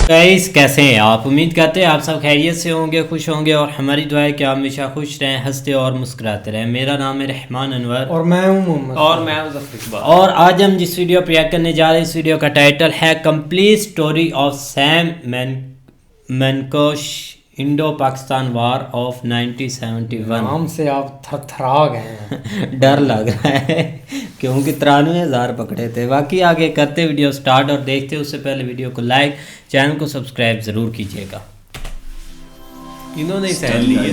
Guys कैसे हैं आप। उम्मीद करते हैं आप सब खैरियत से होंगे, खुश होंगे और हमारी दुआ है कि आप हमेशा खुश रहें, हंसते और मुस्कुराते रहें। मेरा नाम है रहमान अनवर और मैं हूं मोहम्मद और मैं हूं ज़फ़र इकबाल। और आज हम जिस वीडियो पर रिएक्ट करने जा रहे हैं, इस वीडियो का टाइटल है complete story of Sam Manekshaw Indo Pakistan war of 1971। नाम से आप थरथरा गए हैं। डर लग रहा है क्योंकि 93,000 पकड़े थे। बाकी आगे करते वीडियो स्टार्ट और देखते उससे पहले वीडियो को लाइक, चैनल को सब्सक्राइब ज़रूर कीजिएगा। इन्होंने सैन ली है।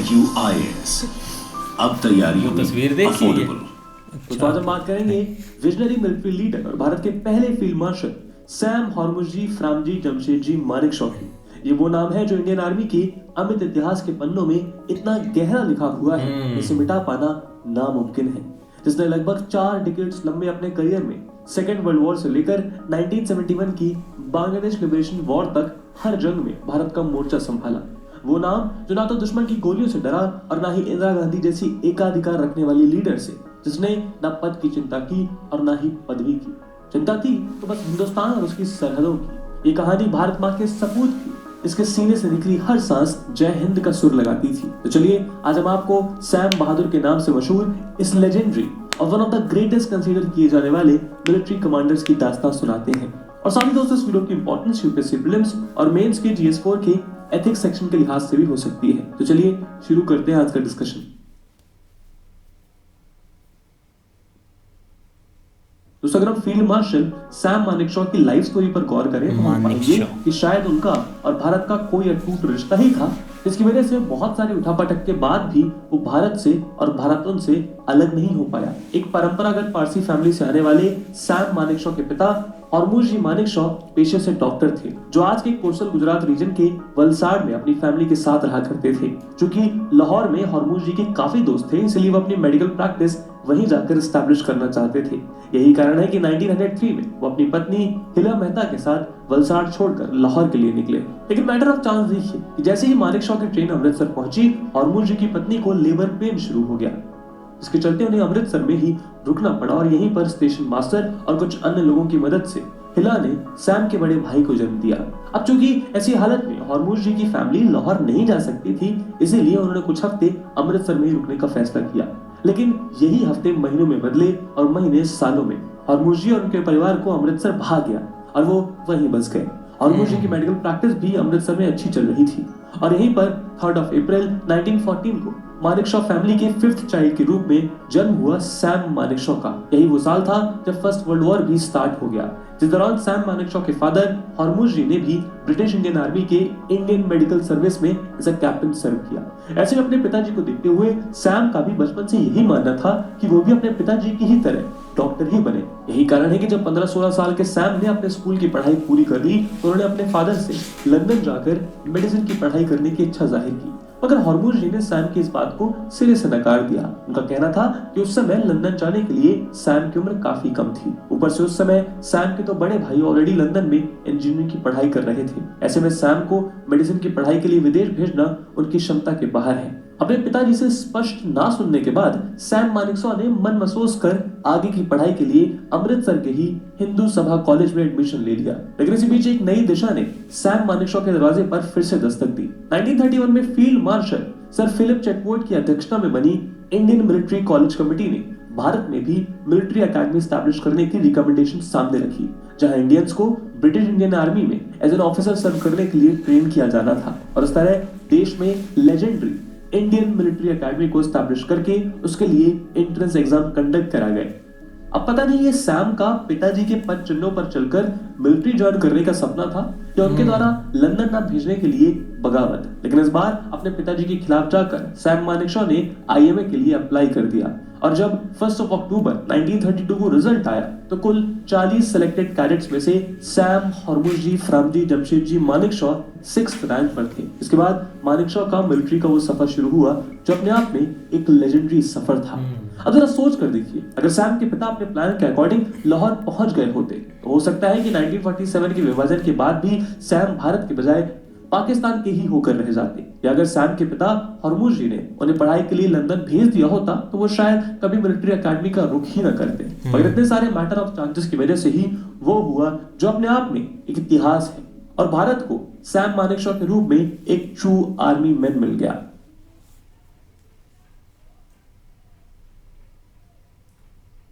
अब तैयारियों में तस्वीर देखिए। affordable। तो आज हम बात करेंगे विजनरी मिलिट्री लीडर और भारत के पहले फील्ड मार्शल सैम हॉर्मुसजी फ्रामजी जमशेदजी मानेकशॉ की। ये वो नाम है जो इंडियन आर्मी के अमित इतिहास के पन्नों में इतना गहरा लिखा हुआ है जिसे मिटा पाना नामुमकिन है। जिसने लगभग 4 डिकेड्स लंबे अपने करियर में सेकेंड वर्ल्ड वॉर से लेकर 1971 की बांग्लादेश लिबरेशन वॉर तक हर जंग में भारत का मोर्चा संभाला। वो नाम जो ना तो दुश्मन की गोलियों से डरा और ना ही इंदिरा गांधी जैसी एकाधिकार रखने वाली लीडर से, जिसने ना पद की चिंता की और ना ही पदवी की। चिंता थी तो बस हिंदुस्तान और उसकी सरहदों की। ये कहानी भारत माँ के सपूत की, इसके सीने से निकली हर सांस जय हिंद का सुर लगाती थी। तो चलिए आज हम आपको सैम बहादुर के नाम से मशहूर इस लेजेंडरी और one of the greatest consider किए जाने वाले मिलिट्री कमांडर्स की दास्तां सुनाते हैं। और साथ ही दोस्तों इस वीडियो की इंपॉर्टेंस यूपीएससी प्रीलिम्स और मेंस के जीएस4 के एथिक्स सेक्शन के लिहाज से भी हो सकती है। तो चलिए शुरू करते हैं आज का डिस्कशन। दोस्तों अगर हम फील्ड मार्शल सैम मानेकशॉ की लाइफ स्टोरी पर गौर करें तो हम पाएंगे कि शायद उनका और भारत का कोई अटूट रिश्ता ही था, जिसकी वजह से बहुत सारे उठापटक के बाद भी वो भारत से और भारतन से अलग नहीं हो पाया। एक परंपरागत पारसी फैमिली से आने वाले सैम मानेकशॉ के पिता हॉर्मुसजी मानेकशॉ पेशे से डॉक्टर थे, जो आज के कोस्टल गुजरात रीजन के वलसाड़ में अपनी फैमिली के साथ रहा करते थे। क्योंकि लाहौर में हॉर्मुसजी के काफी दोस्त थे, इसलिए वो अपनी मेडिकल प्रैक्टिस वहीं जाकर एस्टैब्लिश करना चाहते थे। यही कारण है कि 1903 में वो अपनी पत्नी हिला मेहता के साथ वलसाड़ छोड़कर लाहौर के लिए निकले। लेकिन मैटर ऑफ चांस देखिए कि जैसे ही मानेकशॉ की ट्रेन अमृतसर पहुंची, हॉर्मुसजी की पत्नी को लेबर पेन शुरू हो गया, इसके चलते उन्हें अमृतसर में ही रुकना पड़ा और यहीं पर स्टेशन मास्टर और कुछ अन्य लोगों की मदद से हिला ने सैम के बड़े भाई को जन्म दिया। अब चूंकि ऐसी हालत में हॉर्मुसजी की फैमिली लाहौर नहीं जा सकती थी, इसीलिए उन्होंने कुछ हफ्ते अमृतसर में ही रुकने का फैसला किया। लेकिन यही हफ्ते महीनों में बदले और महीने सालों में। हॉर्मुसजी और उनके परिवार को अमृतसर भाग गया और वो वहीं बस गए। हॉर्मुसजी की मेडिकल प्रैक्टिस भी अमृतसर में अच्छी चल रही थी और यहीं पर 3 अप्रैल 1914 को मानेकशॉ फैमिली के 5th चाइल्ड के रूप में जन्म हुआ सैम मानेकशॉ का। यही वो साल था जब फर्स्ट वर्ल्ड वॉर भी स्टार्ट हो गया, जिस दौरान सैम मानेकशॉ के फादर हॉर्मुसजी ने भी ब्रिटिश इंडियन आर्मी के इंडियन मेडिकल सर्विस में एज अ कैप्टन सर्व किया। ऐसे में अपने पिताजी को देखते हुए सैम का भी बचपन से यही मानना था कि वो भी अपने पिताजी की ही तरह डॉक्टर ही बने। यही कारण है कि जब 15-16 साल के सैम ने अपने स्कूल की पढ़ाई पूरी कर ली तो उन्होंने अपने फादर से लंदन जाकर मेडिसिन की पढ़ाई करने की इच्छा जाहिर की, मगर हॉर्मुसजी ने सैम की इस बात को सिरे से नकार दिया। उनका कहना था कि उस समय लंदन जाने के लिए सैम की उम्र काफी कम थी। ऊपर से उस समय सैम के तो बड़े भाई ऑलरेडी लंदन में इंजीनियरिंग की पढ़ाई कर रहे थे। ऐसे में सैम को मेडिसिन की पढ़ाई के लिए विदेश भेजना उनकी क्षमता के बाहर है। अपने पिताजी से स्पष्ट ना सुनने के बाद सैम मानेकशॉ ने मन महसूस कर आगे की पढ़ाई के लिए अमृतसर के ही हिंदू सभा कॉलेज में एडमिशन ले लिया। लेकिन इसी बीच एक नई दिशा ने सैम मानेकशॉ के दरवाजे पर फिर से दस्तक दी। 1931 में फील्ड मार्शल सर फिलिप चेटवुड की अध्यक्षता में बनी इंडियन मिलिट्री कॉलेज कमेटी ने भारत में भी मिलिट्री एकेडमी स्टैब्लिश करने की रिकमेंडेशन सामने रखी, जहां इंडियंस को ब्रिटिश इंडियन आर्मी में एज एन ऑफिसर सर्व करने के लिए ट्रेन किया जाना था। और इस तरह देश में लेजेंडरी इंडियन मिलिट्री एकेडमी को स्टैब्लिश करके उसके लिए एंट्रेंस एग्जाम कंडक्ट करा गए। अब पता नहीं ये सैम का पिताजी के पद चिन्हों पर चलकर मिलिट्री ज्वाइन करने का सपना था या उनके द्वारा लंदन ना भेजने के लिए बगावत, लेकिन इस बार अपने पिताजी के खिलाफ जाकर सैम मानेकशॉ ने आईएमए के लिए अप्लाई कर दिया। और जब 1 अक्टूबर 1932 को रिजल्ट आया तो कुल 40 सिलेक्टेड कैडेट्स में से सैम हॉर्मुसजी फ्रामजी जमशेदजी मानेकशॉ 6th रैंक पर थे। इसके बाद मानेकशॉ का मिलिट्री का वो सफर शुरू हुआ जो अपने आप में एक लेजेंडरी सफर था। अब जरा सोच कर देखिए, अगर सैम के पिता अपने प्लान के अकॉर्डिंग लाहौर पहुंच गए होते तो हो सकता है कि 1947 के विभाजन के बाद भी सैम भारत के बजाय पाकिस्तान के ही होकर रह जाते, या अगर सैम के पिता हॉर्मुसजी ने उन्हें पढ़ाई के लिए लंदन भेज दिया होता तो वो शायद कभी मिलिट्री एकेडमी का रुख ही न करते। मगर इतने सारे मैटर ऑफ चांसेस की वजह से ही वो हुआ जो अपने आप में एक इतिहास है और भारत को सैम मानेकशॉ के रूप में एक ट्रू आर्मी मैन मिल गया।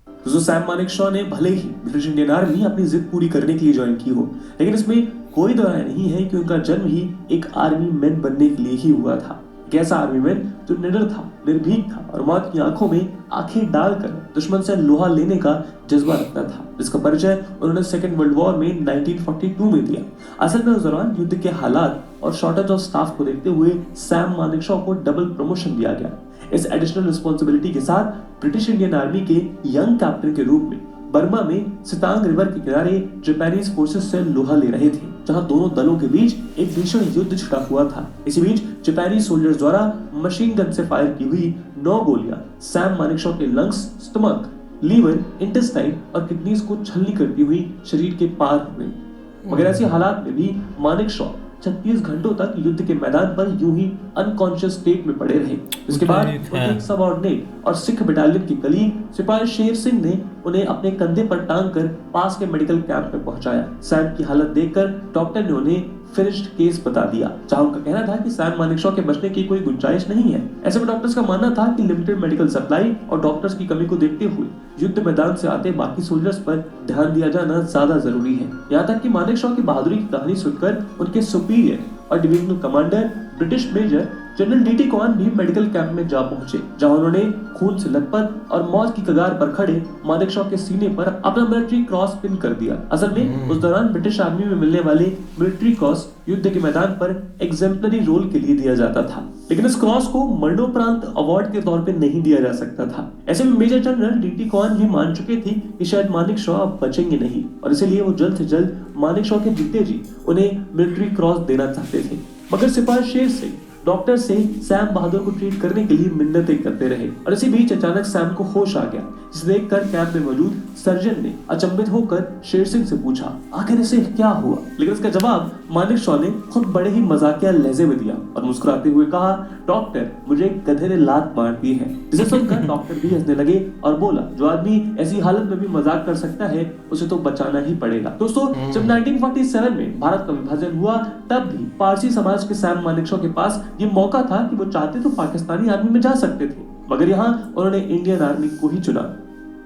दोस्तों सैम मानेकशॉ ने भले ही ब्रिटिश इंडियन आर्मी अपनी जिद पूरी करने के लिए ज्वाइन की हो, लेकिन इसमें कोई दो राय नहीं है कि उनका जन्म ही एक आर्मी मैन बनने के लिए ही हुआ था। एक ऐसा आर्मी मैन जो निडर था, निर्भीक था और मौत की आंखों में आंखें डालकर दुश्मन से लोहा लेने का जज्बा रखता था, जिसका परिचय उन्होंने सेकेंड वर्ल्ड वॉर में 1942 में दिया। असल में उस दौरान युद्ध के हालात और शॉर्टेज ऑफ स्टाफ को देखते हुए सैम मानेकशॉ को डबल प्रमोशन दिया गया। इस एडिशनल रिस्पॉन्सिबिलिटी के साथ ब्रिटिश इंडियन आर्मी के यंग कैप्टन के रूप में बर्मा में सितांग रिवर के किनारे जापानीज फोर्सेस से लोहा ले रहे थे, जहां दोनों दलों के बीच एक भीषण युद्ध छिड़ा हुआ था। इसी बीच जापानीज सोल्जर्स द्वारा मशीन गन से फायर की हुई 9 गोलियां सैम मानेकशॉ के लंग्स, स्टमक, लीवर, इंटेस्टाइन और किडनीज को छलनी करती हुई शरीर के पार हो गई। मगर ऐसे हालात में भी मानेकशॉ 36 घंटों तक युद्ध के मैदान पर यूं ही अनकॉन्शियस स्टेट में पड़े रहे। इसके बाद उनके एक सबऑर्डिनेट और सिख बटालियन के कलीग सिपाही शेर सिंह ने उन्हें अपने कंधे पर टांग कर पास के मेडिकल कैंप में पहुंचाया। सैम की हालत देखकर डॉक्टर ने उन्हें फिनिश्ड केस बता दिया, जहां उनका कहना था कि सैम मानेकशॉ के बचने की कोई गुंजाइश नहीं है। ऐसे में डॉक्टर्स का मानना था कि लिमिटेड मेडिकल सप्लाई और डॉक्टर्स की कमी को देखते हुए युद्ध मैदान से आते बाकी सोल्जर्स पर ध्यान दिया जाना ज्यादा जरूरी है। यहाँ तक कि मानेकशॉ की बहादुरी की कहानी सुनकर उनके सुपीरियर और divisional commander British major general DT कॉन भी मेडिकल कैंप में जा पहुंचे, जहां उन्होंने खून से लथपथ और मौत की कगार पर खड़े मानेकशॉ के सीने पर अपना मिलिट्री क्रॉस पिन कर दिया। असल में उस दौरान ब्रिटिश आर्मी में मिलने वाले मिलिट्री क्रॉस युद्ध के मैदान पर एग्जेम्पलरी रोल के लिए दिया जाता था, लेकिन इस क्रॉस को मरणोपरांत अवार्ड के तौर पर नहीं दिया जा सकता था। ऐसे में मेजर जनरल डीटी कॉन भी मान चुके थे कि शायद मानेकशॉ अब बचेंगे नहीं, और इसीलिए वो जल्द से जल्द मानेकशॉ के जीते जी उन्हें मिलिट्री क्रॉस देना चाहते थे। मगर सिपाही शेर सिंह डॉक्टर से सैम बहादुर को ट्रीट करने के लिए मिन्नतें करते रहे, और इसी बीच अचानक सैम को होश आ गया, जिसे देखकर कैंप में मौजूद सर्जन ने अचंभित होकर शेर सिंह से पूछा आखिर इसे क्या हुआ। लेकिन इसका जवाब मानेकशॉ ने खुद बड़े ही मजाकिया लहजे में दिया और मुस्कुराते हुए कहा, डॉक्टर मुझे गधे ने लात मार दी है। जिसे सुनकर डॉक्टर भी हंसने लगे और बोला, जो आदमी ऐसी हालत में भी मजाक कर सकता है उसे तो बचाना ही पड़ेगा। दोस्तों जब 1947 में भारत का विभाजन हुआ, तब भी पारसी समाज के सैम मानेकशॉ के पास ये मौका था कि वो चाहते तो पाकिस्तानी आर्मी में जा सकते थे, मगर यहाँ उन्होंने इंडियन आर्मी को ही चुना।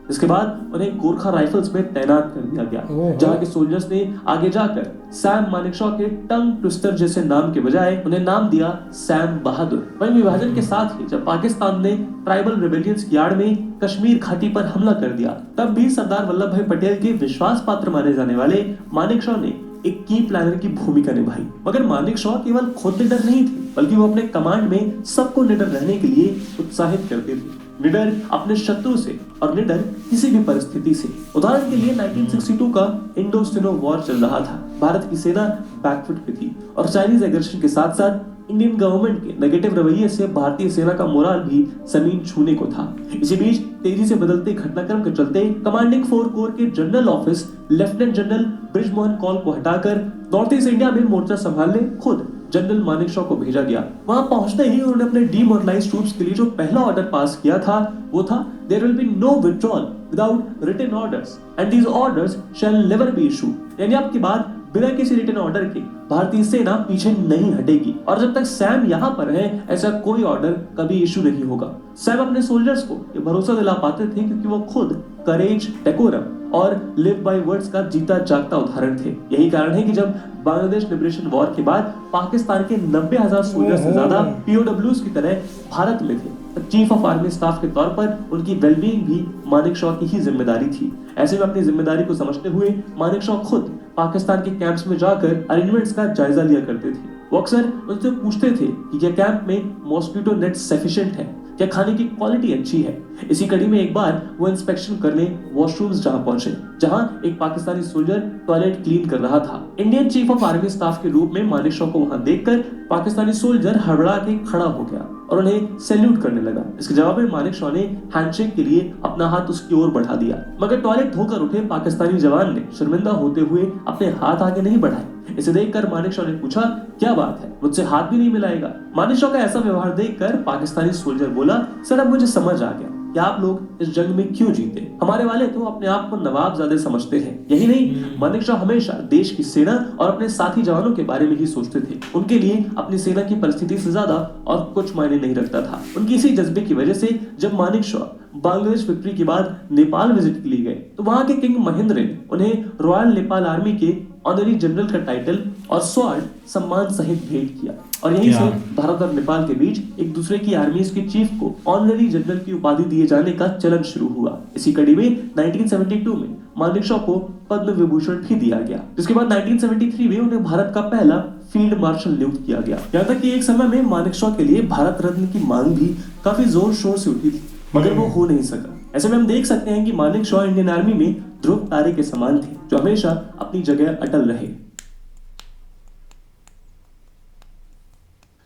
इसके बाद उन्हें गोरखा राइफल्स में तैनात कर दिया गया, जहां के सोल्जर्स ने आगे जाकर सैम मानेकशॉ के टंग ट्विस्टर जैसे नाम के बजाय उन्हें नाम दिया सैम बहादुर। वहीं विभाजन के साथ ही जब पाकिस्तान ने ट्राइबल रिबेलियंस की आड़ में कश्मीर घाटी पर हमला कर दिया, तब भी सरदार वल्लभ भाई पटेल के विश्वास पात्र माने जाने वाले मानेकशॉ ने एक की प्लानर की भूमिका निभाई। मगर मानेकशॉ केवल खुद निडर नहीं थे, बल्कि वो अपने कमांड में सबको निडर रहने के लिए उत्साहित करते थे। निडर अपने शत्रु से और निडर किसी भी परिस्थिति से। उदाहरण के लिए 1962 का इंडो-सिनो वॉर चल रहा था। भारत की सेना बैकफुट पे थी और चाइनीज एग्रेशन के साथ साथ इंडियन गवर्नमेंट के नेगेटिव रवैये से भारतीय सेना का मोराल भी जमीन छूने को था। इसी बीच तेजी से बदलते घटनाक्रम के चलते कमांडिंग 4 कोर के general office lieutenant general Brijmohan call को हटाकर नॉर्थ ईस्ट इंडिया में मोर्चा संभालने खुद जनरल मानेकशॉ को भेजा गया। वहां पहुंचते ही उन्होंने अपने डीमोरलाइज्ड ट्रूप्स के लिए जो पहला ऑर्डर पास किया था वो था, there will be no withdrawal without written orders and these orders shall never be issued. यानी अब के बाद बिना किसी रिटन ऑर्डर के भारतीय सेना पीछे नहीं हटेगी, और जब तक सैम यहाँ पर है ऐसा कोई ऑर्डर कभी इशू नहीं होगा। सैम अपने सोल्जर्स को ये भरोसा दिला पाते थे क्योंकि वो खुद करेज, डेकोरम और लिव बाय वर्ड्स का जीता जागता उदाहरण थे। यही कारण है कि जब बांग्लादेश लिबरेशन वॉर के बाद पाकिस्तान के 90,000 सोल्जर्स से ज्यादा POWs की तरह भारत में थे, चीफ ऑफ आर्मी स्टाफ के तौर पर उनकी वेलबीइंग भी मानेकशॉ की ही जिम्मेदारी थी। ऐसे में अपनी जिम्मेदारी को समझते हुए मानेकशॉ खुद पाकिस्तान के कैंप्स में जाकर अरेंजमेंट्स का जायजा लिया करते थे। वो अक्सर उनसे पूछते थे कि क्या कैंप में मॉस्किटो नेट सफिशिएंट है, क्या खाने की क्वालिटी अच्छी है। इसी कड़ी में एक बार वो इंस्पेक्शन करने वॉशरूम्स जहां पहुंचे, जहां एक पाकिस्तानी सोल्जर टॉयलेट क्लीन कर रहा था। Indian chief of army staff के रूप में मानेकशॉ को वहां देखकर पाकिस्तानी सोल्जर हड़बड़ा के खड़ा हो गया और उन्हें सैल्यूट करने लगा। इसके जवाब में मानेकशॉ ने हैंडशेक के लिए अपना हाथ उसकी ओर बढ़ा दिया, मगर टॉयलेट धोकर उठे पाकिस्तानी जवान ने शर्मिंदा होते हुए अपने हाथ आगे नहीं बढ़ाए। इसे देखकर मानेकशॉ ने पूछा, क्या बात है, मुझसे हाथ भी नहीं मिलाएगा। मानेकशॉ का ऐसा व्यवहार देखकर पाकिस्तानी सोल्जर बोला, सर अब मुझे समझ आ गया, कि आप लोग इस जंग में क्यों जीते। हमारे वाले तो अपने आप को नवाबजादे समझते हैं। यही नहीं, मानेकशॉ हमेशा देश की सेना और अपने साथी जवानों के बारे में ही सोचते थे। उनके लिए अपनी सेना की परिस्थिति से ज्यादा और कुछ मायने नहीं रखता था। उनकी इसी जज्बे की वजह से जब मानेकशॉ बांग्लादेश विक्ट्री के बाद नेपाल विजिट के लिए गए तो वहां के किंग महेंद्र ने उन्हें रॉयल नेपाल आर्मी के ऑनरी जनरल का टाइटल और स्वॉर्ड सम्मान सहित भेंट किया। और यहीं से भारत और नेपाल के बीच एक दूसरे की आर्मीज के चीफ को ऑनरी जनरल की उपाधि दिए जाने का चलन शुरू हुआ। इसी कड़ी में 1972 में मानेकशॉ को पद्म विभूषण भी दिया गया, जिसके बाद 1973 में उन्हें भारत का पहला फील्ड मार्शल नियुक्त किया गया। यहाँ तक कि एक समय में मानेकशॉ के लिए भारत रत्न की मांग भी काफी जोर शोर से उठी थी, मगर वो हो नहीं सका। ऐसे में हम देख सकते हैं कि मानेकशॉ इंडियन आर्मी में ध्रुव तारे के समान थे, जो हमेशा अपनी जगह अटल रहे।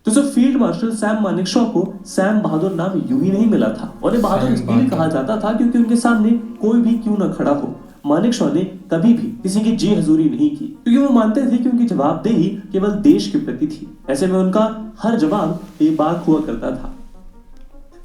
तो फील्ड मार्शल सैम मानेकशॉ को सैम बहादुर नाम यूं ही नहीं मिला था। उन्हें बहादुर इसलिए कहा जाता था क्योंकि उनके सामने कोई भी क्यों न खड़ा हो, मानेकशॉ ने कभी भी किसी की जी हजूरी नहीं की, क्योंकि वो मानते थे कि उनकी जवाबदेही केवल देश के प्रति थी। ऐसे में उनका हर जवाब बेबाक हुआ करता था।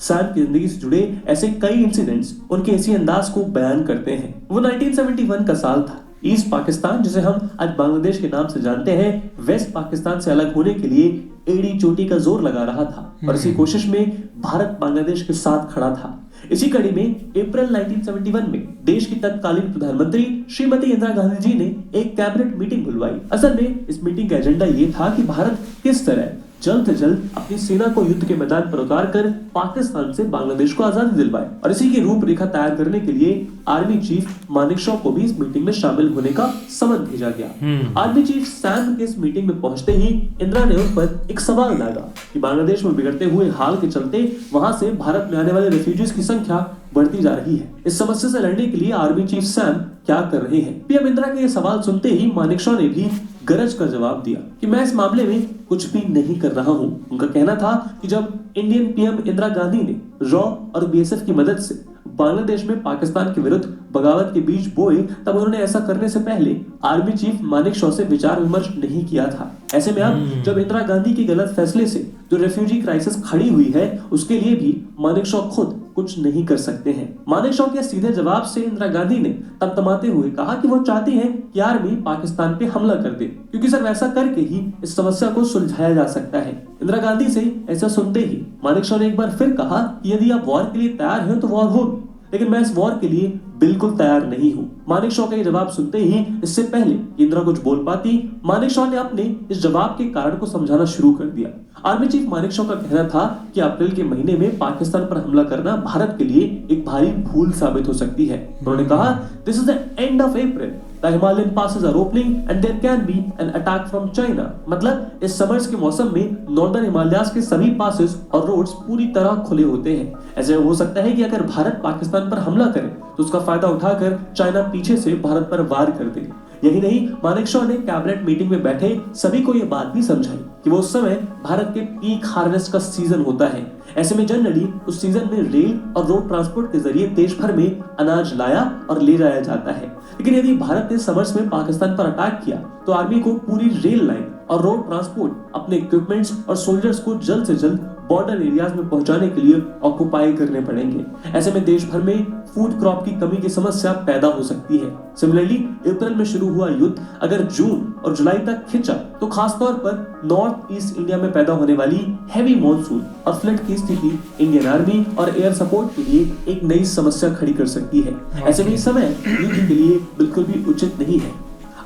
सैम की जिंदगी से जुड़े ऐसे कई इंसिडेंट्स उनके इसी अंदाज को बयान करते हैं। वो 1971 का साल था। ईस्ट पाकिस्तान, जिसे हम आज बांग्लादेश के नाम से जानते हैं, वेस्ट पाकिस्तान से अलग होने के लिए एड़ी चोटी का जोर लगा रहा था और इसी कोशिश में भारत बांग्लादेश के साथ खड़ा था। इसी कड़ी में अप्रैल 1971 में देश की तत्कालीन प्रधानमंत्री श्रीमती इंदिरा गांधी जी ने एक कैबिनेट मीटिंग बुलवाई। असल में इस मीटिंग का एजेंडा ये था कि भारत किस तरह जल्द से जल्द अपनी सेना को युद्ध के मैदान पर उतारकर पाकिस्तान से बांग्लादेश को आजादी दिलवाए। और इसी की रूपरेखा तैयार करने के लिए आर्मी चीफ मानेकशॉ को भी इस मीटिंग में शामिल होने का समन भेजा गया। आर्मी चीफ सैम के इस मीटिंग में पहुंचते ही इंदिरा ने उन पर एक सवाल दागा कि बांग्लादेश में बिगड़ते हुए हाल के चलते वहां से भारत में आने वाले रेफ्यूजीज की संख्या बढ़ती जा रही है। इस समस्या से लड़ने के लिए आर्मी चीफ सैम क्या कर रहे हैं। पीएम इंदिरा के ये सवाल सुनते ही मानेकशॉ ने भी गरज का जवाब दिया कि मैं इस मामले में कुछ भी नहीं कर रहा हूं। उनका कहना था कि जब इंडियन पीएम इंदिरा गांधी ने रॉ और बीएसएफ की मदद से बांग्लादेश में पाकिस्तान के विरुद्ध बगावत के बीज बोए, तब उन्होंने ऐसा करने से पहले आर्मी चीफ मानेकशॉ से विचार विमर्श नहीं किया था। ऐसे में अब जब इंदिरा गांधी के गलत फैसले से जो रेफ्यूजी क्राइसिस खड़ी हुई है, उसके लिए भी मानेकशॉ खुद कुछ नहीं कर सकते हैं। मानेकशॉ के सीधे जवाब से इंदिरा गांधी ने तमतमाते हुए कहा कि वो चाहती हैं कि आर्मी पाकिस्तान पे हमला कर दे, क्योंकि सर वैसा करके ही इस समस्या को सुलझाया जा सकता है। इंदिरा गांधी से ऐसा सुनते ही मानेकशॉ ने एक बार फिर कहा कि यदि आप वॉर के लिए तैयार हैं तो वॉर होगी, लेकिन मैं इस वॉर के लिए बिल्कुल तैयार नहीं हूं। मानेकशॉ का ये जवाब सुनते ही, इससे पहले इंदिरा कुछ बोल पाती, मानेकशॉ ने अपने इस जवाब के कारण को समझाना शुरू कर दिया। आर्मी चीफ मानेकशॉ का कहना था कि अप्रैल के महीने में पाकिस्तान पर हमला करना भारत के लिए एक भारी भूल साबित हो सकती है। उन्होंने कहा, this is the end of April, the Himalayan passes are opening and there can be an attack from China. मतलब इस समर्स के मौसम में नॉर्दर्न हिमालयाज के सभी पासेस और रोड्स पूरी तरह खुले होते हैं। ऐसे हो सकता है कि अगर भारत पाकिस्तान पर हमला करे तो उसका फायदा उठाकर चाइना पीछे से भारत पर वार कर दे। यही नहीं, मानेकशॉ ने कैबिनेट मीटिंग में बैठे सभी को यह बात भी समझाई कि वो उस समय भारत के पीक हार्वेस्ट का सीजन होता है। ऐसे में जनरली उस सीजन में रेल और रोड ट्रांसपोर्ट के जरिए देश भर में अनाज लाया और ले जाया जाता है। लेकिन यदि भारत ने समर्स में पाकिस्तान पर अटैक किया तो आर्मी को पूरी रेल लाइन और रोड ट्रांसपोर्ट, अपने इक्विपमेंट्स और सोल्जर्स को जल्द से जल्द बॉर्डर एरियाज में पहुंचाने के लिए ऑक्युपाई करने पड़ेंगे। ऐसे में देश भर में फूड क्रॉप की कमी की समस्या पैदा हो सकती है। सिमिलरली अप्रैल में शुरू हुआ युद्ध अगर जून और जुलाई तक खिंचा तो खासतौर पर नॉर्थ ईस्ट इंडिया में पैदा होने वाली हैवी मॉनसून और फ्लड की स्थिति इंडियन आर्मी और एयर सपोर्ट के लिए एक नई समस्या खड़ी कर सकती है। ऐसे में समय युद्ध के लिए बिल्कुल भी उचित नहीं है।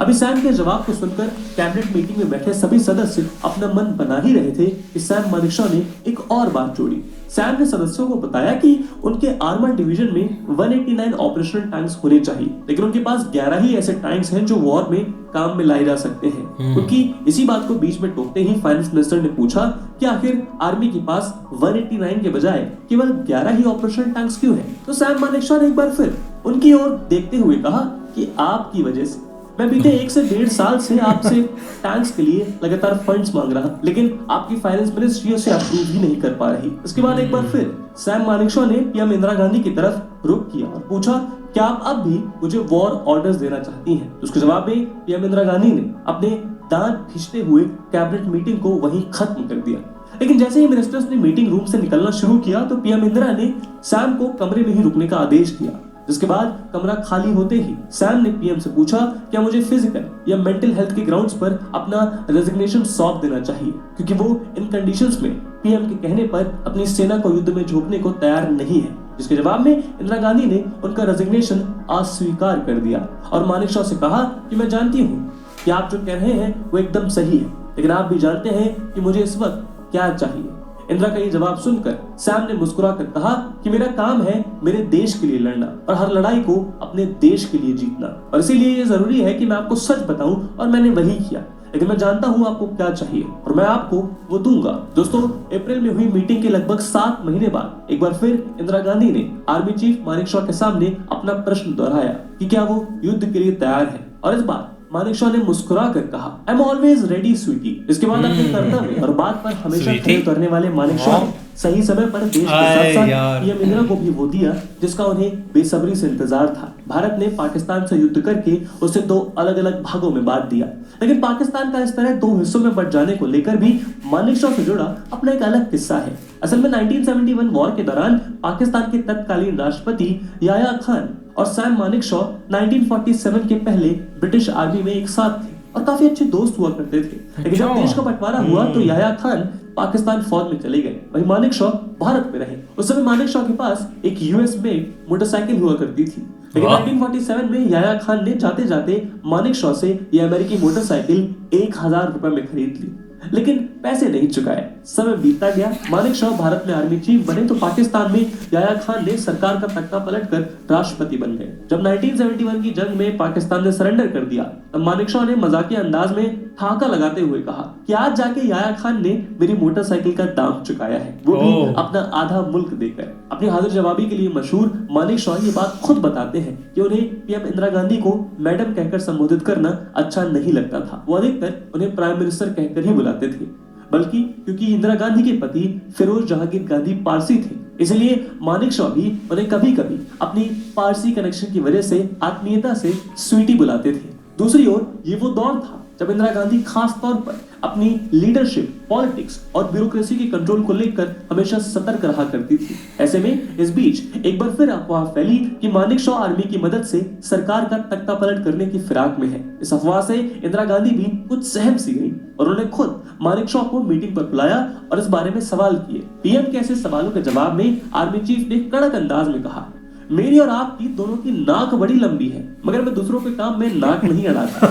अभी सैम के जवाब को सुनकर कैबिनेट मीटिंग में बैठे सभी सदस्य अपना मन बना ही रहे थे कि सैम मानेकशॉ ने एक और बात जोड़ी। सैम ने सदस्यों को बताया कि उनके आर्मर डिवीजन में 189 ऑपरेशनल टैंक्स होने चाहिए, लेकिन उनके पास 11 ही ऐसे टैंक्स हैं जो वॉर में काम में लाए जा सकते हैं। उनकी इसी बात को बीच में टोकते ही फाइनेंस मिनिस्टर ने पूछा कि आखिर आर्मी के पास 189 के बजाय केवल 11 ही ऑपरेशनल टैंक्स क्यों हैं? तो सैम मानेकशॉ ने एक बार फिर उनकी ओर देखते हुए कहा कि आपकी वजह से मैं बीते 1 से 1.5 साल से आपसे टैंक्स के लिए लगातार फंड्स मांग रहा, लेकिन आपकी फाइनेंस मिनिस्ट्री उसे अप्रूव ही नहीं कर पा रही। इसके बाद एक बार फिर सैम मानेकशॉ ने पीएम इंदिरा गांधी की तरफ रुख किया और पूछा, क्या आप अब भी मुझे वॉर ऑर्डर्स देना चाहती हैं? उसके जवाब में पीएम इंदिरा गांधी ने अपने दांत खींचते हुए कैबिनेट मीटिंग को वहीं खत्म कर दिया। लेकिन जैसे ही मिनिस्टर्स ने मीटिंग रूम से निकलना शुरू किया तो पीएम इंदिरा ने सैम को कमरे में ही रुकने का आदेश दिया, जिसके बाद कमरा खाली होते ही सैम ने पीएम से पूछा क्या मुझे फिजिकल या मेंटल हेल्थ के ग्राउंड्स पर अपना रेजिग्नेशन सौंप देना चाहिए, क्योंकि वो इन कंडीशंस में पीएम के कहने पर अपनी सेना को युद्ध में झोंकने को तैयार नहीं है। जिसके जवाब में इंदिरा गांधी ने उनका रेजिग्नेशन अस्वीकार कर दिया और मानेकशॉ से कहा कि मैं जानती हूँ कि आप जो कह रहे हैं वो एकदम सही है, लेकिन आप भी जानते हैं कि मुझे इस वक्त क्या चाहिए। इंदिरा का ये जवाब सुनकर सैम ने मुस्कुरा कर कहा कि मेरा काम है मेरे देश के लिए लड़ना और हर लड़ाई को अपने देश के लिए जीतना, और इसीलिए ये जरूरी है कि मैं आपको सच बताऊं, और मैंने वही किया, लेकिन मैं जानता हूं आपको क्या चाहिए और मैं आपको वो दूंगा। दोस्तों, अप्रैल में हुई मीटिंग के लगभग 7 महीने बाद एक बार फिर इंदिरा गांधी ने आर्मी चीफ मानेकशॉ के सामने अपना प्रश्न दोहराया कि क्या वो युद्ध के लिए तैयार है, और इस बार मानेकशॉ ने मुस्कुरा कर कहा I am always ready sweetie. इसके बाद अपने कर्तव्य और बात पर हमेशा खड़े उतरने वाले मानेकशॉ ने सही समय पर देश के साथ साथ पीएम इंदिरा को भी वो दिया जिसका उन्हें बेसब्री से इंतजार था। भारत ने पाकिस्तान से युद्ध करके उसे 2 अलग अलग भागों में बांट दिया, लेकिन पाकिस्तान का इस तरह 2 हिस्सों में बंट जाने को लेकर भी मानेकशॉ से जुड़ा अपना एक अलग किस्सा है। असल में 1971 वॉर के दौरान पाकिस्तान के तत्कालीन राष्ट्रपति याह्या खान और सैम मानेकशॉ 1947 के पहले ब्रिटिश आर्मी में एक साथ थे और काफी अच्छे दोस्त हुआ करते थे। लेकिन जब देश का बंटवारा हुआ तो याह्या खान पाकिस्तान फौज में चले गए, वहीं मानेकशॉ भारत में रहे। उस समय मानेकशॉ के पास एक यूएस में मोटरसाइकिल हुआ करती थी, लेकिन 1947 में याह्या खान ने जाते जाते मानेकशॉ से ये अमेरिकी मोटरसाइकिल 1000 रुपए में खरीद ली, लेकिन पैसे नहीं चुकाए। समय बीतता गया, मानेकशॉ भारत में आर्मी चीफ बने तो पाकिस्तान में याह्या खान ने सरकार का तख्ता पलटकर राष्ट्रपति बन गए। जब 1971 की जंग में पाकिस्तान ने सरेंडर कर दिया तब मानेकशॉ ने मजाकिया अंदाज में ठहाका लगाते हुए कहा कि आज जाके याह्या खान ने मेरी मोटरसाइकिल का दाम चुकाया है, वो भी अपना आधा मुल्क देकर। अपनी हाजिर जवाबी के लिए मशहूर मानेकशॉ ये बात खुद बताते हैं कि उन्हें पीएम इंदिरा गांधी को मैडम कहकर संबोधित करना अच्छा नहीं लगता था। वो अधिकतर उन्हें प्राइम मिनिस्टर कहकर ही बुलाते थे, बल्कि क्योंकि इंदिरा गांधी के पति फिरोज जहांगीर गांधी पारसी थे, इसलिए मानेकशॉ भी उन्हें कभी कभी अपनी पारसी कनेक्शन की वजह से आत्मीयता से स्वीटी बुलाते थे। दूसरी ओर ये वो दौर था जब इंदिरा गांधी खास तौर पर अपनी लीडरशिप, पॉलिटिक्स और ब्यूरोक्रेसी के कंट्रोल को लेकर हमेशा सतर्क रहा करती थी। ऐसे में इस बीच एक बार फिर अफवाह फैली कि मानेकशॉ आर्मी की मदद से सरकार का तख्ता पलट करने की फिराक में है। इस अफवाह से इंदिरा गांधी भी कुछ सहम सी गई और उन्होंने खुद मानेकशॉ को मीटिंग पर बुलाया और इस बारे में सवाल किए। पीएम के ऐसे सवालों के जवाब में आर्मी चीफ ने कड़क अंदाज में कहा मेरी और आपकी दोनों की नाक बड़ी लंबी है, मगर मैं दूसरों के काम में नाक नहीं अड़ाता।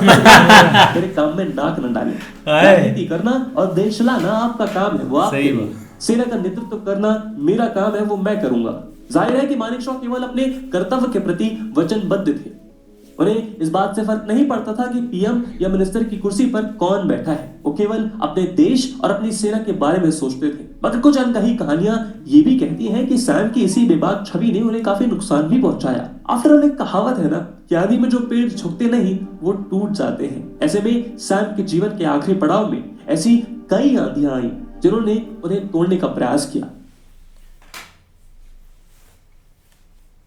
मेरे काम में नाक न डालें। राजनीति करना और देश चलाना आपका काम है, वो आपके लिए। सेना का नेतृत्व करना मेरा काम है, वो मैं करूंगा। जाहिर है कि मानेकशॉ केवल अपने कर्तव्य के प्रति वचनबद्ध थे। उन्हें इस बात से फर्क नहीं पड़ता था कि पीएम या मिनिस्टर की कुर्सी पर कौन बैठा है, वो केवल अपने देश और अपनी सेना के बारे में सोचते थे। मगर कुछ अनकही कहानियां ये भी कहती हैं कि सैम की इसी बेबाक छवि ने उन्हें काफी नुकसान भी पहुंचाया। आफ्टर ऑल एक कहावत है ना कि आंधी में जो पेड़ झुकते नहीं वो टूट जाते हैं। ऐसे में सैम के जीवन के आखिरी पड़ाव में ऐसी कई आंधियां आई जिन्होंने उन्हें तोड़ने का प्रयास किया।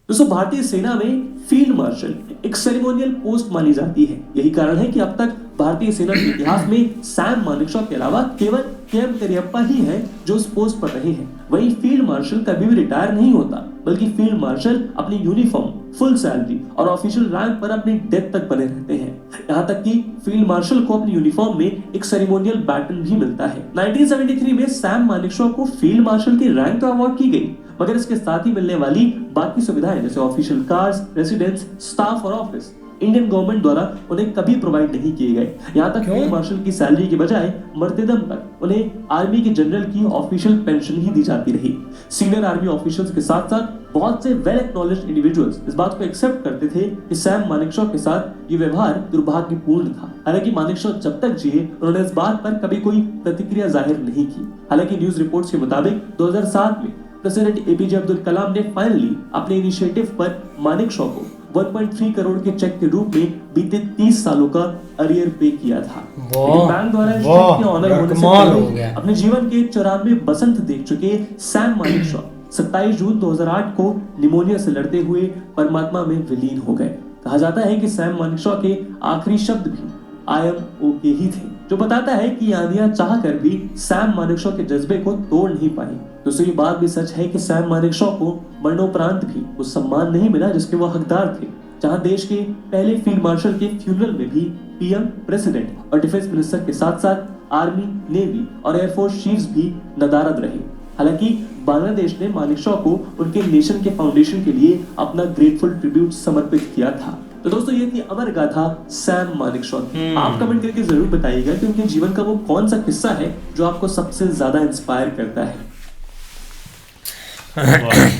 दोस्तों, भारतीय सेना में फील्ड मार्शल एक सेरेमोनियल पोस्ट मानी जाती है। यही कारण है कि अब तक भारतीय सेना के इतिहास में सैम मानेकशॉ के अलावा केवल के.एम. करियप्पा ही हैं जो उस पोस्ट पर रहे हैं। वहीं फील्ड मार्शल कभी भी रिटायर नहीं होता, बल्कि फील्ड मार्शल अपनी यूनिफॉर्म, फुल सैलरी और ऑफिशियल रैंक पर अपनी डेथ तक बने रहते हैं। यहाँ तक कि फील्ड मार्शल को अपनी यूनिफॉर्म में एक सेरेमोनियल बैटन भी मिलता है। 1973 में सैम मानेकशॉ को फील्ड मार्शल की रैंक तो अवार्ड की गई, मगर इसके साथ ही मिलने वाली बाकी सुविधाएं जैसे ऑफिशियल कार्स, रेसिडेंस, स्टाफ और ऑफिस इंडियन गवर्नमेंट द्वारा उन्हें कभी प्रोवाइड नहीं किए गए। यहाँ तक फील्ड मार्शल की सैलरी के बजाय मर्तेदम पर उन्हें आर्मी के जनरल की ऑफिशियल पेंशन ही दी जाती रही। सीनियर आर्मी ऑफिशियल्स के साथ साथ बहुत से वेल एक्नॉलेज्ड इंडिविजुअल्स इस बात को एक्सेप्ट करते थे कि सैम मानेकशॉ के साथ ये व्यवहार दुर्भाग्यपूर्ण था। हालांकि मानेकशॉ जब तक जिए उन्होंने इस बात पर कभी कोई प्रतिक्रिया जाहिर नहीं की। हालांकि न्यूज रिपोर्ट्स के मुताबिक 2007 में प्रेसिडेंट एपीजे अब्दुल कलाम ने फाइनली अपने इनिशिएटिव पर मानेकशॉ को 1.3 करोड़ के चेक के रूप में बीते 30 सालों का अरियर पे किया था। लेकिन बैंक द्वारा इस चेक के ऑनर होने से पहले अपने जीवन के 94 बसंत देख चुके सैम मानेकशॉ 27 जून 2008 को निमोनिया से लड़ते हुए परमात्मा में विलीन हो गए। कहा जाता है कि सैम मानेकशॉ के आखिरी शब्द भी आई एम ओके ही थे। जो बताता है कि आंधियां चाह कर भी सैम मानेकशॉ के जज्बे को तोड़ नहीं पाई। दोस्तों ये बात भी सच है कि सैम मानेकशॉ को मरणोपरांत भी उस सम्मान नहीं मिला जिसके वो हकदार थे। जहां देश के पहले फील्ड मार्शल के फ्यूनरल में भी पीएम, प्रेसिडेंट और डिफेंस मिनिस्टर के साथ साथ आर्मी, नेवी और एयरफोर्स चीफ्स भी नदारद रहे। हालांकि बांग्लादेश ने मानेकशॉ को उनके नेशन के फाउंडेशन के लिए अपना ग्रेटफुल ट्रिब्यूट समर्पित किया था। तो दोस्तों ये थी अमर गाथा सैम मानेकशॉ की। आप कमेंट करके जरूर बताइएगा कि उनके जीवन का वो कौन सा किस्सा है जो आपको सबसे ज्यादा इंस्पायर करता है।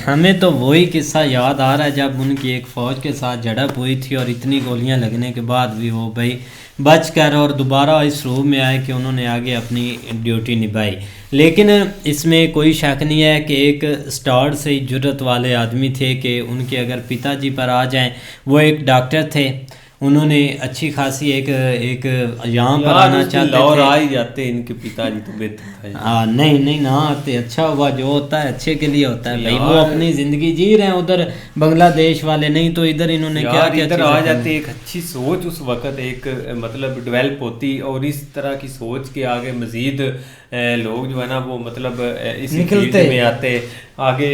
हमें तो वही किस्सा याद आ रहा है जब उनकी एक फ़ौज के साथ झड़प हुई थी और इतनी गोलियां लगने के बाद भी वो भाई बच कर और दोबारा इस रूप में आए कि उन्होंने आगे अपनी ड्यूटी निभाई। लेकिन इसमें कोई शक नहीं है कि एक स्टार्ट से ही जुर्रत वाले आदमी थे कि उनके अगर पिताजी पर आ जाएं, वो एक डॉक्टर थे, उन्होंने अच्छी खासी एक यहाँ पर आना चाहते और थे। आ ही जाते इनके पिताजी तो बेहतर था। नहीं ना आते, अच्छा हुआ, जो होता है अच्छे के लिए होता है भाई। वो अपनी ज़िंदगी जी रहे हैं उधर बांग्लादेश वाले, नहीं तो इधर इन्होंने क्या क्या इधर आ जाते। एक अच्छी सोच उस वक्त एक मतलब डेवलप होती और इस तरह की सोच के आगे मजीद लोग जो है ना वो मतलब इस फील्ड में आते आगे,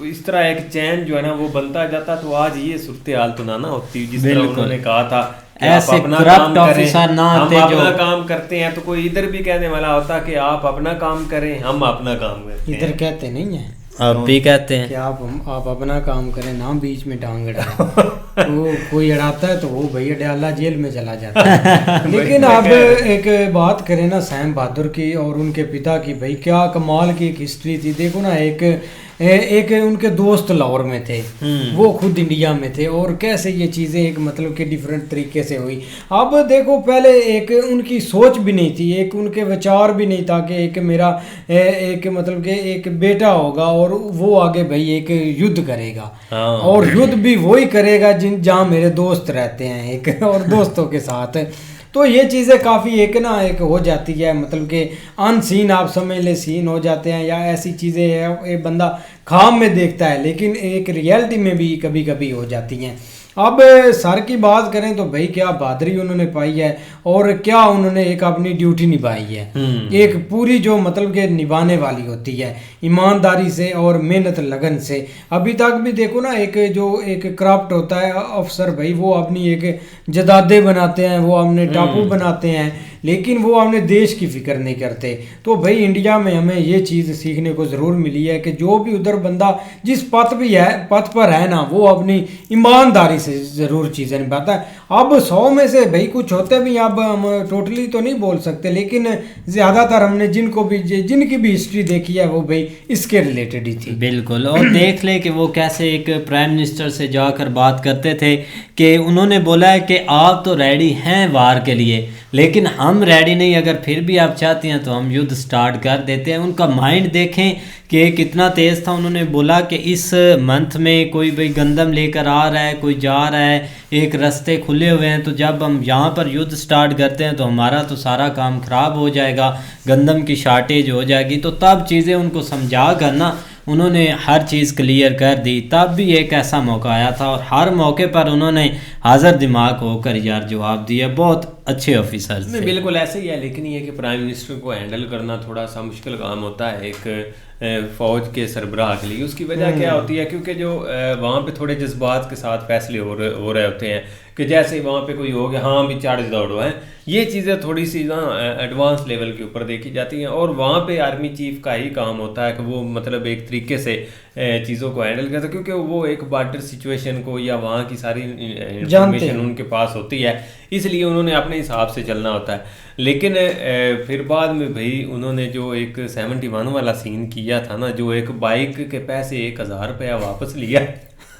इस तरह एक चैन जो है ना वो बनता जाता। तो आज ये सूरत हाल तो ना होती जिस तरह उन्होंने कहा था कि आप अपना काम करें, हम अपना काम करते हैं। तो कोई इधर भी कहने वाला होता कि आप अपना काम करें, हम अपना काम करते हैं। इधर कहते नहीं है, आप भी कहते हैं कि आप अपना काम करें ना बीच में टांग अड़ाएं। वो कोई अड़ाता है तो वो भैया डाला जेल में चला जाता है। लेकिन अब एक बात करें ना सैम बहादुर की और उनके पिता की, भाई क्या कमाल की एक हिस्ट्री थी। देखो ना एक उनके दोस्त लाहौर में थे, वो खुद इंडिया में थे, और कैसे ये चीज़ें एक मतलब के डिफरेंट तरीके से हुई। अब देखो पहले एक उनकी सोच भी नहीं थी, एक उनके विचार भी नहीं था कि एक मेरा एक मतलब के एक बेटा होगा और वो आगे भाई एक युद्ध करेगा, और युद्ध भी वही करेगा जहाँ मेरे दोस्त रहते हैं एक और दोस्तों के साथ। तो ये चीज़ें काफ़ी एक ना एक हो जाती है, मतलब कि अनसीन आप समझ ले सीन हो जाते हैं, या ऐसी चीज़ें एक बंदा ख्वाब में देखता है लेकिन एक रियलिटी में भी कभी कभी हो जाती हैं। अब सर की बात करें तो भाई क्या बहादुरी उन्होंने पाई है और क्या उन्होंने एक अपनी ड्यूटी निभाई है, एक पूरी जो मतलब कि निभाने वाली होती है ईमानदारी से और मेहनत लगन से। अभी तक भी देखो ना एक जो एक क्राफ्ट होता है अफसर भाई, वो अपनी एक जदादे बनाते हैं, वो अपने टापू बनाते हैं, लेकिन वो अपने देश की फिक्र नहीं करते। तो भाई इंडिया में हमें ये चीज़ सीखने को ज़रूर मिली है कि जो भी उधर बंदा जिस पथ पर है ना, वो अपनी ईमानदारी से ज़रूर चीज़ें निभाता है। अब 100 में से भाई कुछ होते भी, अब हम टोटली तो नहीं बोल सकते, लेकिन ज़्यादातर हमने जिनकी भी हिस्ट्री देखी है वो भाई इसके रिलेटेड ही थी। बिल्कुल। और देख ले कि वो कैसे एक प्राइम मिनिस्टर से जाकर बात करते थे कि उन्होंने बोला है कि आप तो रेडी हैं वार के लिए, लेकिन हम रेडी नहीं, अगर फिर भी आप चाहती हैं तो हम युद्ध स्टार्ट कर देते हैं। उनका माइंड देखें कि कितना तेज़ था। उन्होंने बोला कि इस मंथ में कोई भाई गंदम लेकर आ रहा है, कोई जा रहा है, एक रास्ते खुले हुए हैं, तो जब हम यहाँ पर युद्ध स्टार्ट करते हैं तो हमारा तो सारा काम ख़राब हो जाएगा, गंदम की शार्टेज हो जाएगी। तो तब चीज़ें उनको समझा कर ना उन्होंने हर चीज़ क्लियर कर दी। तब भी एक ऐसा मौका आया था और हर मौके पर उन्होंने हाजिर दिमाग होकर यार जवाब दिया। बहुत अच्छे ऑफिसर्स थे। बिल्कुल ऐसे ही है, लेकिन ये कि प्राइम मिनिस्टर को हैंडल करना थोड़ा सा मुश्किल काम होता है एक फ़ौज के सरबराह के लिए। उसकी वजह क्या होती है, क्योंकि जो वहाँ पे थोड़े जज्बात के साथ फैसले हो रहे होते हैं कि जैसे वहाँ पे कोई हो गया, हाँ भी चार्ज दौड़ो है, ये चीज़ें थोड़ी सी ना एडवांस लेवल के ऊपर देखी जाती हैं। और वहाँ पे आर्मी चीफ का ही काम होता है कि वो मतलब एक तरीके से चीज़ों को हैंडल करता है, क्योंकि वो एक बॉर्डर सिचुएशन को या वहाँ की सारी इंफॉर्मेशन उनके पास होती है, इसलिए उन्होंने अपने हिसाब से चलना होता है। लेकिन फिर बाद में भाई उन्होंने जो एक 71 वाला सीन किया था ना, जो एक बाइक के पैसे 1000 रुपया वापस लिया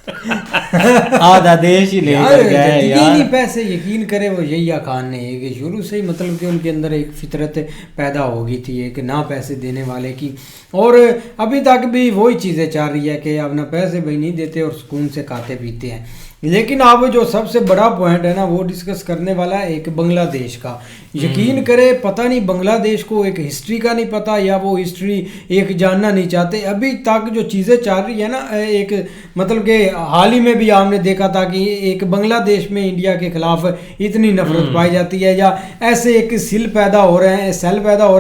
आधा देश ही लेकर गए यार। पैसे यकीन करे वो यहिया खान ने एक शुरू से ही मतलब कि उनके अंदर एक फितरत पैदा हो गई थी एक ना पैसे देने वाले की, और अभी तक भी वही चीज़ें चल रही है कि अब ना पैसे भाई नहीं देते और सुकून से खाते पीते हैं। लेकिन अब जो सबसे बड़ा पॉइंट है ना वो डिस्कस करने वाला है एक बांग्लादेश का। यकीन करे, पता नहीं बांग्लादेश को एक हिस्ट्री का नहीं पता या वो हिस्ट्री एक जानना नहीं चाहते। अभी तक जो चीज़ें चल रही है ना, एक मतलब कि हाल ही में भी आपने देखा था कि एक बांग्लादेश में इंडिया के खिलाफ इतनी नफरत पाई जाती है, या ऐसे एक सेल पैदा हो रहे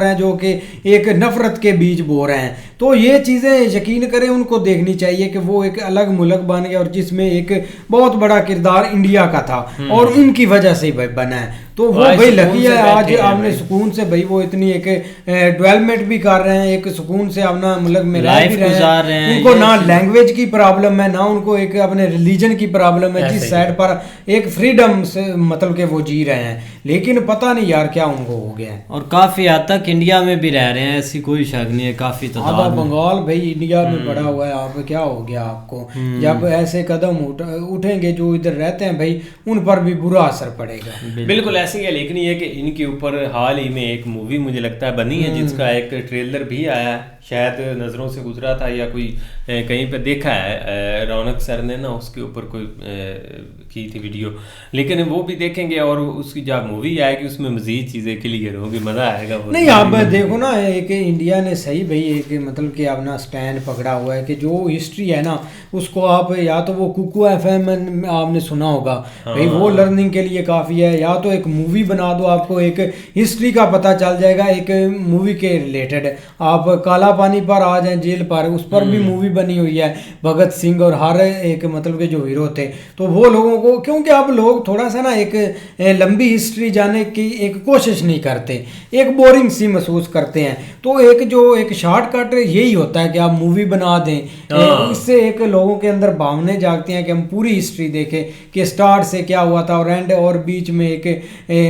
हैं जो कि एक नफरत के बीज बो रहे हैं। तो ये चीज़ें यकीन करें उनको देखनी चाहिए कि वो एक अलग मुल्क बन गया और जिसमें एक बहुत बड़ा किरदार इंडिया का था और उनकी वजह से ही बना है। तो वो भाई लकी है आज आपने सुकून से भाई वो इतनी एक डेवलपमेंट भी कर रहे हैं, एक सुकून से अपना मुल्क में रह भी रहे हैं। उनको ना लैंग्वेज की प्रॉब्लम है, ना उनको एक अपने रिलीजन की प्रॉब्लम है, जिस साइड पर एक फ्रीडम से मतलब के वो जी रहे हैं। लेकिन पता नहीं यार क्या उनको हो गया है। और काफी हद तक इंडिया में भी रह रहे हैं, ऐसी कोई शक नहीं है। काफी तो आधा बंगाल भाई इंडिया में पड़ा हुआ है। आप क्या हो गया आपको, जब ऐसे कदम उठेंगे जो इधर रहते हैं भाई, उन पर भी बुरा असर पड़ेगा। बिल्कुल ऐसी है। लेकिन ये कि इनके ऊपर हाल ही में एक मूवी मुझे लगता है बनी है, जिसका एक ट्रेलर भी आया है, शायद नज़रों से गुजरा था या कोई कहीं पे देखा है, रौनक सर ने ना उसके ऊपर कोई की थी वीडियो। लेकिन वो भी देखेंगे और उसकी जब मूवी आएगी उसमें मजीद चीज़ें क्लियर होगी, मज़ा आएगा। नहीं आप देखो ना, एक इंडिया ने सही भाई एक मतलब कि अपना स्टैंड पकड़ा हुआ है कि जो हिस्ट्री है ना उसको आप या तो वो कुकू FM आपने सुना होगा भाई, वो लर्निंग के लिए काफ़ी है, या तो एक मूवी बना दो, आपको एक हिस्ट्री का पता चल जाएगा एक मूवी के रिलेटेड। आप काला पानी पर आ जाए, जेल पर, उस पर भी मूवी बनी हुई है, भगत सिंह और हर एक मतलब के जो हीरो थे। तो वो लोगों को, क्योंकि अब लोग थोड़ा सा ना एक लंबी हिस्ट्री जाने की एक कोशिश नहीं करते, एक बोरिंग सी महसूस करते हैं। तो एक जो एक शॉर्टकट यही होता है कि आप मूवी बना दें, इससे एक लोगों के अंदर भावनाएं जागती हैं कि हम पूरी हिस्ट्री देखें कि स्टार्ट से क्या हुआ था और एंड और बीच में एक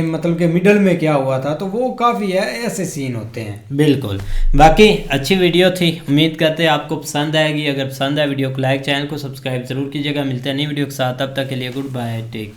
मतलब के मिडल में क्या हुआ था। तो वो काफ़ी है ऐसे सीन होते हैं। बिल्कुल, बाकी अच्छी वीडियो थी, उम्मीद करते हैं आपको पसंद आएगी। अगर पसंद आए वीडियो को लाइक, चैनल को सब्सक्राइब जरूर कीजिएगा। मिलते हैं नई वीडियो के साथ, तब तक के लिए गुड बाय, टेक केयर।